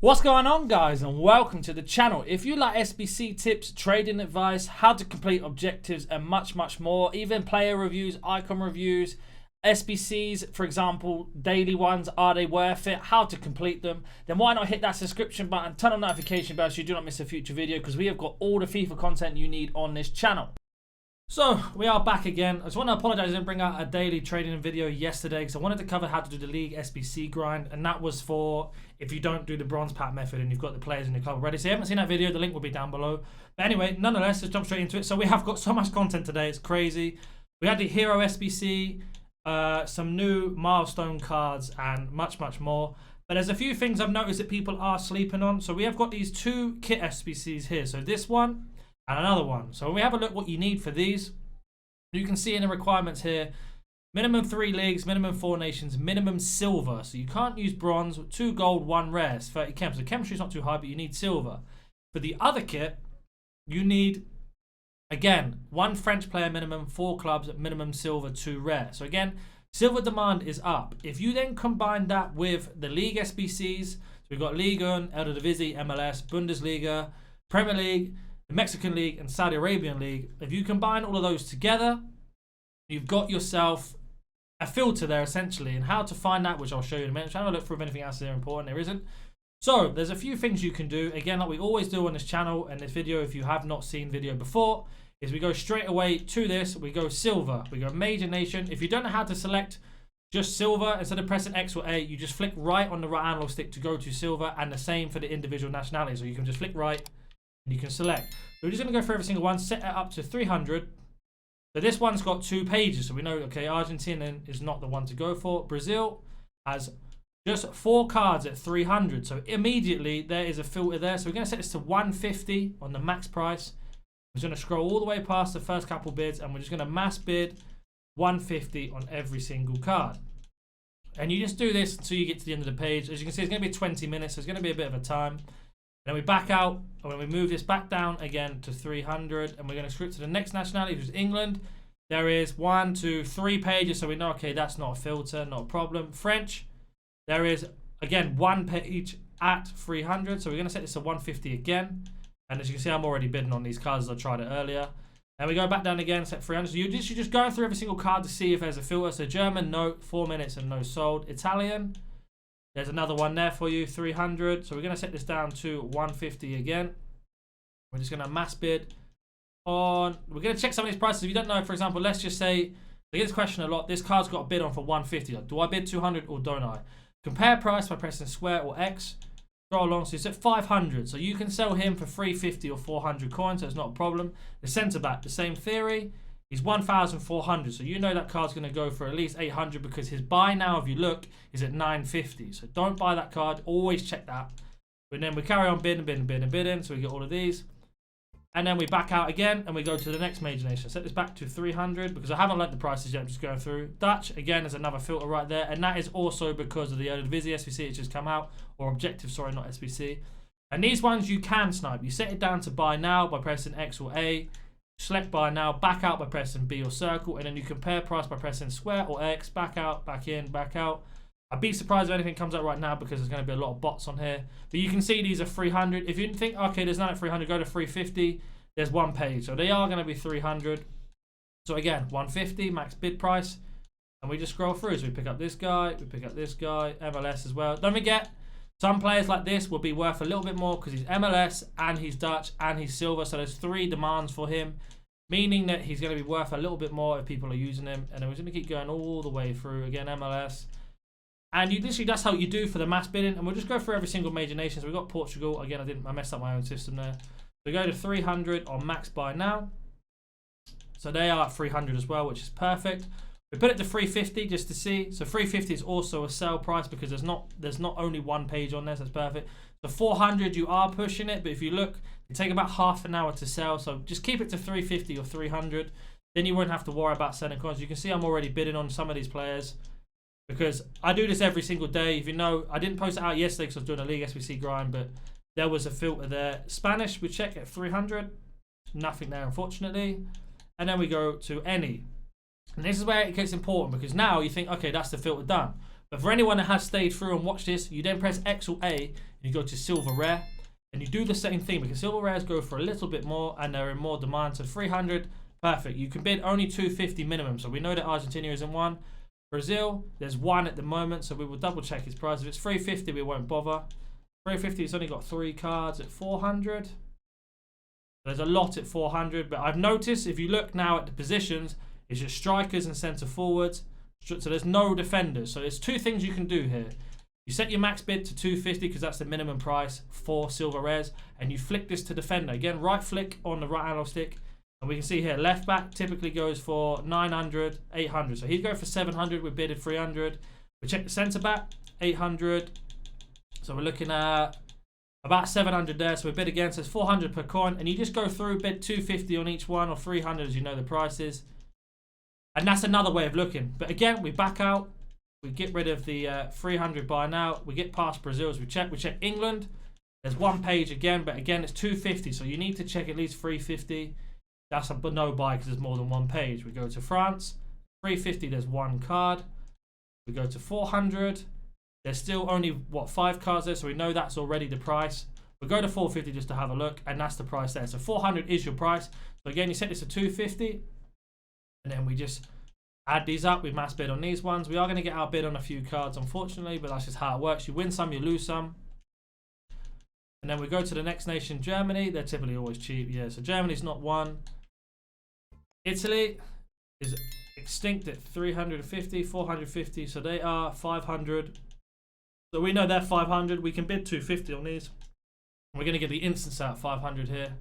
What's going on, guys, and welcome to the channel. If you like SBC tips, trading advice, how to complete objectives, and much more, even player reviews, icon reviews, SBCs, for example, daily ones, are they worth it, how to complete them, then why not hit that subscription button, turn on notification bell so you do not miss a future video, because we have got all the FIFA content you need on this channel. So, we are back again. I just want to apologize I didn't bring out a daily trading video yesterday because I wanted to cover how to do the league SBC grind, and that was for if you don't do the bronze pack method and you've got the players in your club already. So if you haven't seen that video, the link will be down below. But anyway, nonetheless, let's jump straight into it. So we have got so much content today, it's crazy. We had the Hero SBC, some new milestone cards, and much more. But there's a few things I've noticed that people are sleeping on. So we have got these two kit SBCs here. So this one and another one. So when we have a look what you need for these, you can see in the requirements here, minimum 3 leagues, minimum 4 nations, minimum silver. So you can't use bronze, 2 gold, 1 rare, it's 30 chem. So chemistry's not too high, but you need silver. For the other kit, you need, again, 1 French player minimum, 4 clubs, minimum silver, 2 rare. So again, silver demand is up. If you then combine that with the league SBCs, so we've got Liga 1, Eredivisie, MLS, Bundesliga, Premier League, the Mexican League, and Saudi Arabian League. If you combine all of those together, you've got yourself a filter there essentially, and how to find that, which I'll show you in a minute. I'm trying to look for if anything else is there important. There isn't. So there's a few things you can do, again, like we always do on this channel and this video. If you have not seen video before, is we go straight away to this. We go silver, we go major nation. If you don't know how to select just silver, instead of pressing X or A, you just flick right on the right analog stick to go to silver, and the same for the individual nationalities. So you can just flick right and you can select. So we're just going to go through every single one, set it up to 300. So this one's got 2 pages, so we know, okay, Argentina is not the one to go for. Brazil has just 4 cards at 300, so immediately there is a filter there. So we're going to set this to 150 on the max price. We're going to scroll all the way past the first couple bids, and we're just going to mass bid 150 on every single card. And you just do this until you get to the end of the page. As you can see, it's going to be 20 minutes, so it's going to be a bit of a time. Then we back out, and when we move this back down again to 300, and we're going to scroll to the next nationality, which is England. There is 1, 2, 3 pages, so we know, okay, that's not a filter, not a problem. French, there is, again, 1 page at 300, so we're going to set this to 150 again. And as you can see, I'm already bidding on these cards as I tried it earlier. And we go back down again, set 300. So you're just going through every single card to see if there's a filter. So German, no, 4 minutes and no sold. Italian, there's another one there for you, 300. So we're going to set this down to 150 again. We're just going to mass bid on. We're going to check some of these prices. If you don't know, for example, let's just say, I get this question a lot. This card's got a bid on for 150. Like, do I bid 200 or don't I? Compare price by pressing square or X. Scroll along. So it's at 500. So you can sell him for 350 or 400 coins. So it's not a problem. The centre back, the same theory. He's 1,400, so you know that card's going to go for at least 800 because his buy now, if you look, is at 950. So don't buy that card. Always check that. But then we carry on bidding. So we get all of these. And then we back out again and we go to the next major nation. Set this back to 300 because I haven't learnt the prices yet. I'm just going through. Dutch, again, is another filter right there. And that is also because of the Eredivisie SBC it's just come out. Or objective, sorry, not SBC. And these ones you can snipe. You set it down to buy now by pressing X or A. Select buy now, back out by pressing B or circle, and then you compare price by pressing square or X, back out, back in, back out. I'd be surprised if anything comes out right now because there's going to be a lot of bots on here. But you can see these are 300. If you think, okay, there's none at 300, go to 350. There's 1 page. So they are going to be 300. So again, 150, max bid price. And we just scroll through. So we pick up this guy, we pick up this guy, MLS as well. Don't forget, some players like this will be worth a little bit more because he's MLS and he's Dutch and he's silver. So there's 3 demands for him, meaning that he's going to be worth a little bit more if people are using him. And then we're going to keep going all the way through. Again, MLS. And you literally, that's how you do for the mass bidding. And we'll just go through every single major nation. So we've got Portugal. Again, I messed up my own system there. We go to 300 on max buy now. So they are at 300 as well, which is perfect. We put it to 350 just to see. So 350 is also a sell price because there's not only 1 page on this. That's perfect. So 400 you are pushing it, but if you look, it take about half an hour to sell. So just keep it to 350 or 300. Then you won't have to worry about selling coins. You can see I'm already bidding on some of these players because I do this every single day. If you know, I didn't post it out yesterday because I was doing a League SBC grind, but there was a filter there. Spanish, we check at 300. Nothing there, unfortunately. And then we go to any. And this is where it gets important because now you think, okay, that's the filter done. But for anyone that has stayed through and watched this, you then press X or A. You go to silver rare, and you do the same thing because silver rares go for a little bit more and they're in more demand. So 300, perfect. You can bid only 250 minimum. So we know that Argentina isn't one. Brazil, there's one at the moment, so we will double check his price. If it's 350, we won't bother. 350, it's only got 3 cards at 400. There's a lot at 400, but I've noticed if you look now at the positions, it's just strikers and centre forwards. So there's no defenders. So there's 2 things you can do here. You set your max bid to 250 because that's the minimum price for silver rares, and you flick this to defender. Again, right flick on the right analog stick, and we can see here left back typically goes for 900, 800. So he'd go for 700. We bidded 300. We check the centre back, 800. So we're looking at about 700 there. So we bid again. So it's 400 per coin, and you just go through, bid 250 on each one or 300 as you know the prices, and that's another way of looking. But again, we back out. We get rid of the 300 buy now. We get past Brazil as we check. We check England. There's 1 page again, but again, it's 250. So you need to check at least 350. That's a no buy because there's more than 1 page. We go to France. 350, there's 1 card. We go to 400. There's still only, what, 5 cards there. So we know that's already the price. We go to 450 just to have a look, and that's the price there. So 400 is your price. So again, you set this to 250. And then we just add these up. We mass bid on these ones. We are going to get outbid on a few cards, unfortunately, but that's just how it works. You win some, you lose some. And then we go to the next nation, Germany. They're typically always cheap. Yeah, so Germany's not one. Italy is extinct at 350, 450. So they are 500. So we know they're 500. We can bid 250 on these. We're going to get the instance out 500 here.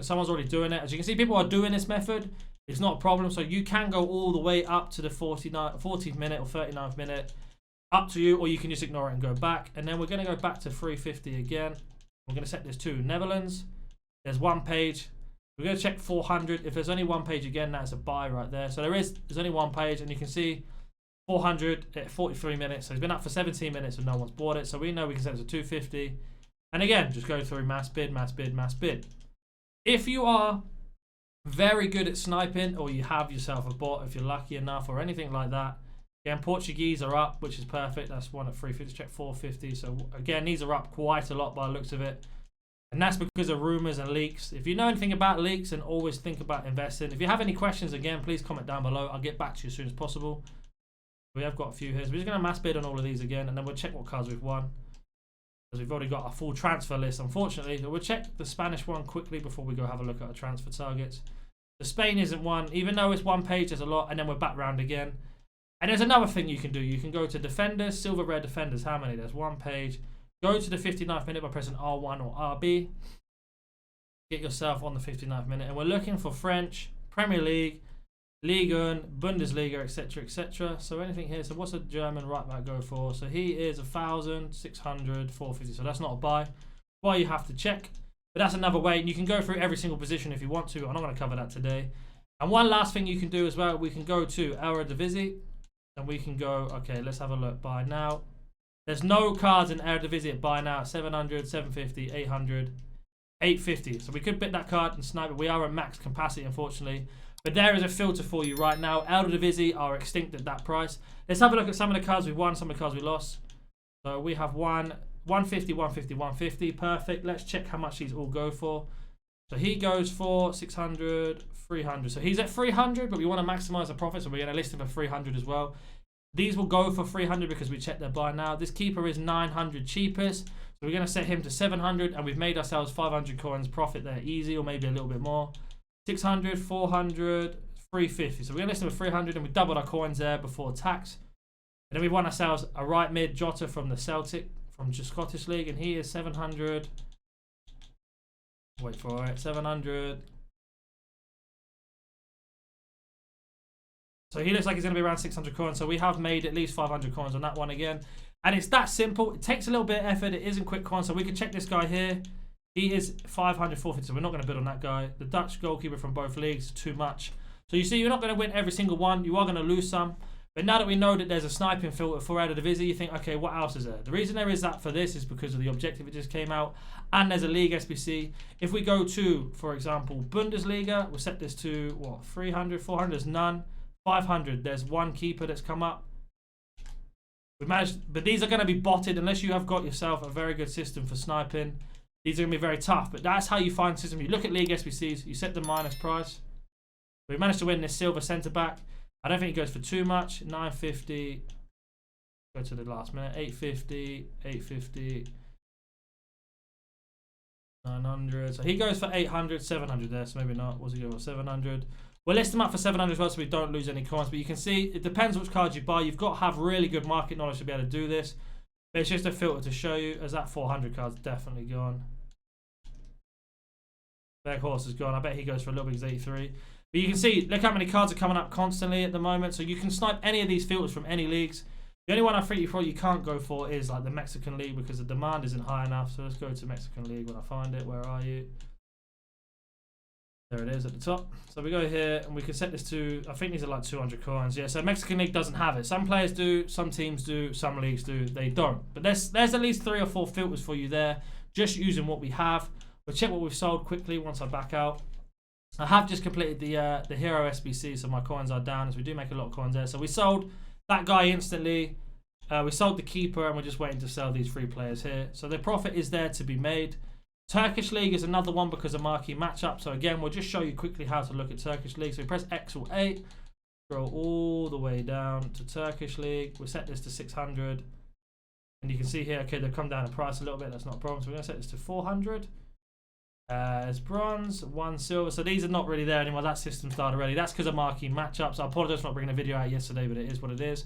Someone's already doing it. As you can see, people are doing this method. It's not a problem. So you can go all the way up to the 40th minute or 39th minute. Up to you, or you can just ignore it and go back. And then we're going to go back to 350 again. We're going to set this to Netherlands. There's 1 page. We're going to check 400. If there's only 1 page again, that's a buy right there. So there's only 1 page, and you can see 400 at 43 minutes. So it's been up for 17 minutes and no one's bought it. So we know we can set it to 250. And again, just go through mass bid, mass bid, mass bid. If you are very good at sniping, or you have yourself a bot if you're lucky enough, or anything like that, again, Portuguese are up, which is perfect. That's 1 at 350. Check 450. So again, these are up quite a lot by the looks of it, and that's because of rumors and leaks. If you know anything about leaks, and always think about investing. If you have any questions, again, please comment down below. I'll get back to you as soon as possible. We have got a few here, so we're just going to mass bid on all of these again, and then we'll check what cards we've won, because we've already got a full transfer list, unfortunately. So we'll check the Spanish one quickly before we go have a look at our transfer targets. The Spain isn't one, even though it's 1 page, there's a lot, and then we're back round again. And there's another thing you can do. You can go to defenders, silver rare defenders. How many? There's 1 page. Go to the 59th minute by pressing R1 or RB. Get yourself on the 59th minute. And we're looking for French, Premier League, Ligue 1, Bundesliga, etc., etc. So anything here. So what's a German right back go for? So he is 1,000, 600, 450. So that's not a buy. Why you have to check. But that's another way. And you can go through every single position if you want to. I'm not going to cover that today. And one last thing you can do as well. We can go to Eredivisie. And we can go, okay, let's have a look. Buy now. There's no cards in Eredivisie at buy now. 700, 750, 800, 850. So we could bid that card and snipe it. We are at max capacity, unfortunately. But there is a filter for you right now. Eredivisie are extinct at that price. Let's have a look at some of the cards we won, some of the cards we lost. So we have won 150, 150, 150. Perfect. Let's check how much these all go for. So he goes for 600, 300. So he's at 300, but we want to maximize the profit, so we're going to list him for 300 as well. These will go for 300 because we checked their buy now. This keeper is 900 cheapest, so we're going to set him to 700, and we've made ourselves 500 coins profit there, easy, or maybe a little bit more. 600, 400, 350. So we're going to list him for 300, and we doubled our coins there before tax. And then we won ourselves a right mid Jota from the Celtic, from the Scottish League, and he is 700. Wait for it, 700. So he looks like he's going to be around 600 coins. So we have made at least 500 coins on that one again. And it's that simple. It takes a little bit of effort. It isn't quick coins. So we can check this guy here. He is 500, 450. So we're not going to bid on that guy. The Dutch goalkeeper from both leagues, too much. So you see, you're not going to win every single one. You are going to lose some. But now that we know that there's a sniping filter for Eredivisie, you think, okay, what else is there? The reason there is that for this is because of the objective it just came out. And there's a league SBC. If we go to, for example, Bundesliga, we'll set this to, what, 300, 400, there's none. 500, there's one keeper that's come up. We managed, but these are going to be botted unless you have got yourself a very good system for sniping. These are going to be very tough, but that's how you find system. You look at League SBCs, you set the minus price. We managed to win this silver centre back. I don't think he goes for too much. 950. Go to the last minute. 850, 850, 900. So he goes for 800, 700 there. So maybe not. What's he go for? 700. We'll list them up for 700 as well, so we don't lose any coins. But you can see it depends which cards you buy. You've got to have really good market knowledge to be able to do this. But it's just a filter to show you. As that 400 card's definitely gone. Beck Horse is gone. I bet he goes for a little bit. He's 83. But you can see, look how many cards are coming up constantly at the moment. So you can snipe any of these filters from any leagues. The only one I think you can't go for is like the Mexican League because the demand isn't high enough. So let's go to Mexican League when I find it. Where are you? There it is at the top. So we go here and we can set this to, I think these are like 200 coins. Yeah, so Mexican League doesn't have it. Some players do, some teams do, some leagues do. They don't. But there's at least 3 or 4 filters for you there. Just using what we have. We'll check what we've sold quickly once I back out. I have just completed the Hero SBC, so my coins are down as we do make a lot of coins there. So we sold that guy instantly. We sold the keeper and we're just waiting to sell these 3 players here. So the profit is there to be made. Turkish League is another one because of marquee matchup. So again, we'll just show you quickly how to look at Turkish League. So we press X or A, scroll all the way down to Turkish League. We'll set this to 600. And you can see here, okay, they've come down in price a little bit. That's not a problem. So we're going to set this to 400. It's bronze, 1 silver. So these are not really there anymore. That system started already. That's because of marquee matchups. I apologize for not bringing a video out yesterday, but it is what it is.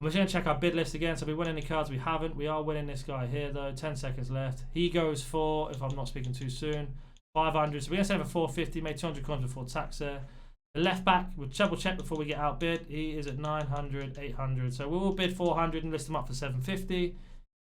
We're going to check our bid list again. So we win any cards we haven't. We are winning this guy here though. 10 seconds left. He goes for, if I'm not speaking too soon, 500. So we're going to say for 450. Made 200 coins before tax there. The left back, we'll double check before we get outbid. He is at 900, 800. So we will bid 400 and list them up for 750.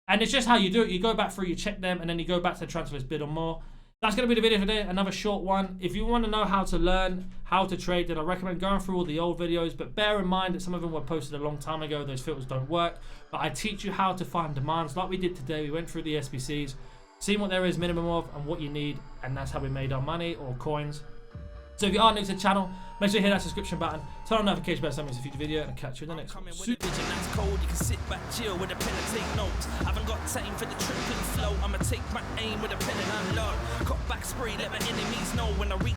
And it's just how you do it. You go back through, you check them, and then you go back to the transfer list, bid or more. That's going to be the video for today, another short one. If you want to know how to learn how to trade, then I recommend going through all the old videos, but bear in mind that some of them were posted a long time ago. Those filters don't work, but I teach you how to find demands like we did today. We went through the SBCs, seen what there is minimum of and what you need, and that's how we made our money or coins. So if you are new to the channel, make sure you hit that subscription button, turn on notifications about something if you video, and I'll catch you in the next one. That's cold, you can sit back, chill with a pen and take notes. I haven't got time for the tripping flow. I'ma take my aim with a pen and unload. Cut back spray, let my enemies know when I reach.